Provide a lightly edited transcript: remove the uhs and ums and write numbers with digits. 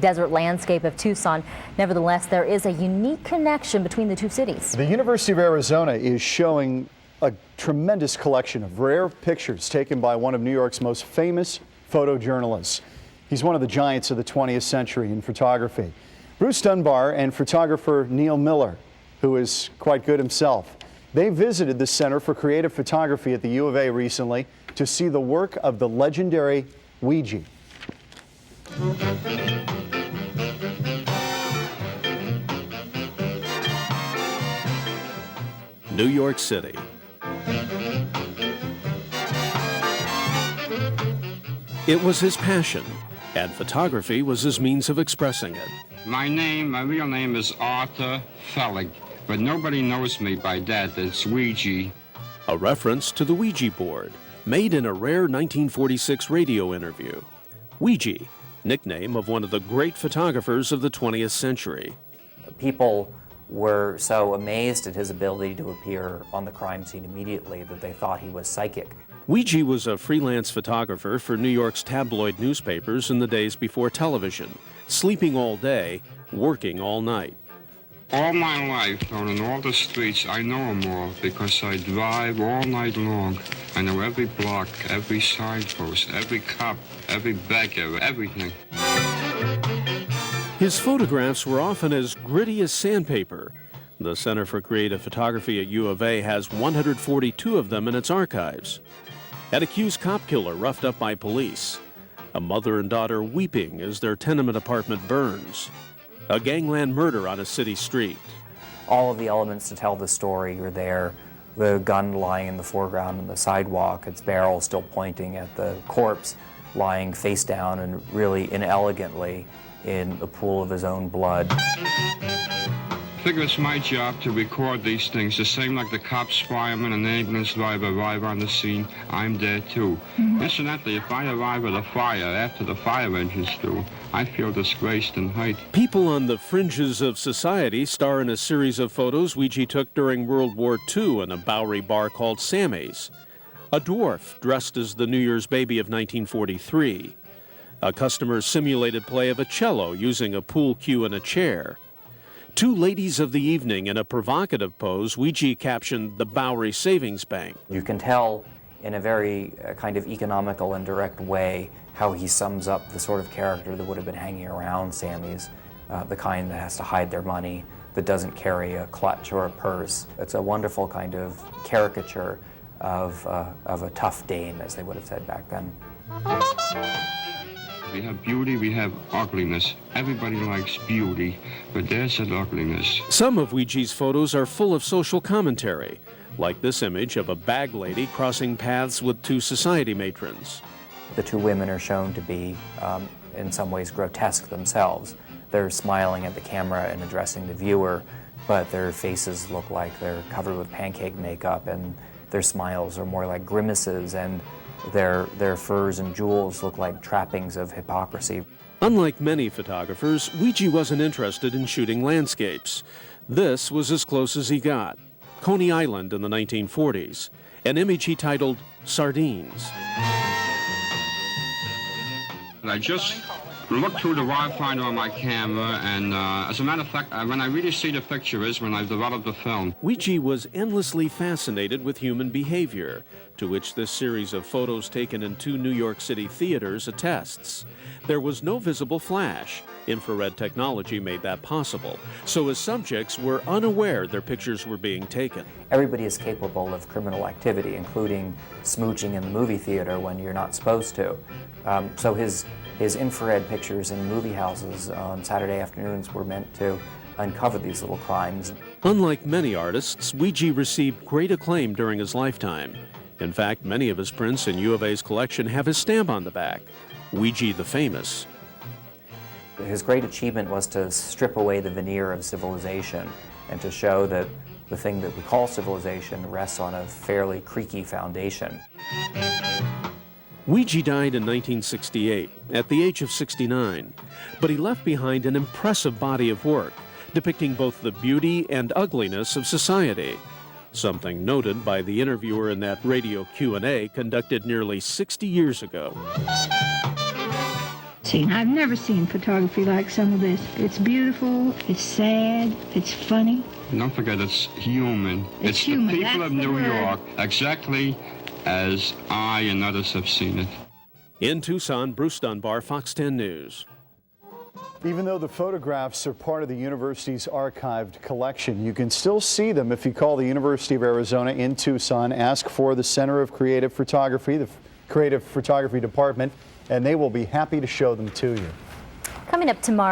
Desert landscape of Tucson. Nevertheless, there is a unique connection between the two cities. The University of Arizona is showing a tremendous collection of rare pictures taken by one of New York's most famous photojournalists. He's one of the giants of the 20th century in photography. Bruce Dunbar and photographer Neil Miller, who is quite good himself. They visited the Center for Creative Photography at the U of A recently to see the work of the legendary Weegee. New York City. It was his passion, and photography was his means of expressing it. My real name is Arthur Fellig, but nobody knows me by that. It's Weegee. A reference to the Ouija board, made in a rare 1946 radio interview. Weegee, nickname of one of the great photographers of the 20th century. People were so amazed at his ability to appear on the crime scene immediately that they thought he was psychic. Weegee was a freelance photographer for New York's tabloid newspapers in the days before television, sleeping all day, working all night. All my life, out on all the streets, I know them all because I drive all night long. I know every block, every signpost, every cop, every beggar, everything. His photographs were often as gritty as sandpaper. The Center for Creative Photography at U of A has 142 of them in its archives. An accused cop killer roughed up by police. A mother and daughter weeping as their tenement apartment burns. A gangland murder on a city street. All of the elements to tell the story are there. The gun lying in the foreground on the sidewalk, its barrel still pointing at the corpse, lying face down and really inelegantly in a pool of his own blood. I figure it's my job to record these things, the same like the cops, firemen, and ambulance driver arrive on the scene. I'm there too. Incidentally, if I arrive at a fire after the fire engines do, I feel disgraced and hate. People on the fringes of society star in a series of photos Weegee took during World War II in a Bowery bar called Sammy's. A dwarf dressed as the New Year's baby of 1943. A customer's simulated play of a cello using a pool cue and a chair. Two ladies of the evening in a provocative pose Weegee captioned the Bowery Savings Bank. You can tell in a very kind of economical and direct way how he sums up the sort of character that would have been hanging around Sammy's, the kind that has to hide their money, that doesn't carry a clutch or a purse. It's a wonderful kind of caricature of a tough dame, as they would have said back then. We have beauty, we have ugliness. Everybody likes beauty, but there's an ugliness. Some of Weegee's photos are full of social commentary, like this image of a bag lady crossing paths with two society matrons. The two women are shown to be, in some ways, grotesque themselves. They're smiling at the camera and addressing the viewer, but their faces look like they're covered with pancake makeup, and their smiles are more like grimaces, and their furs and jewels look like trappings of hypocrisy. Unlike many photographers, Weegee wasn't interested in shooting landscapes. This was as close as he got. Coney Island in the 1940s, an image he titled Sardines. I just look through the wirefinder on my camera, and as a matter of fact, when I really see the picture is when I've developed the film. Weegee was endlessly fascinated with human behavior, to which this series of photos taken in two New York City theaters attests. There was no visible flash. Infrared technology made that possible, so his subjects were unaware their pictures were being taken. Everybody is capable of criminal activity, including smooching in the movie theater when you're not supposed to. So his infrared pictures in movie houses on Saturday afternoons were meant to uncover these little crimes. Unlike many artists, Weegee received great acclaim during his lifetime. In fact, many of his prints in U of A's collection have his stamp on the back, Weegee the Famous. His great achievement was to strip away the veneer of civilization and to show that the thing that we call civilization rests on a fairly creaky foundation. Weegee died in 1968 at the age of 69, but he left behind an impressive body of work depicting both the beauty and ugliness of society, something noted by the interviewer in that radio Q&A conducted nearly 60 years ago. I've never seen photography like some of this. It's beautiful, it's sad, it's funny. And don't forget, it's human. It's human. The people That's of the New word. York, exactly as I and others have seen it. In Tucson, Bruce Dunbar, Fox 10 News. Even though the photographs are part of the university's archived collection, you can still see them if you call the University of Arizona in Tucson, ask for the Center of Creative Photography, the Creative Photography Department, and they will be happy to show them to you. Coming up tomorrow.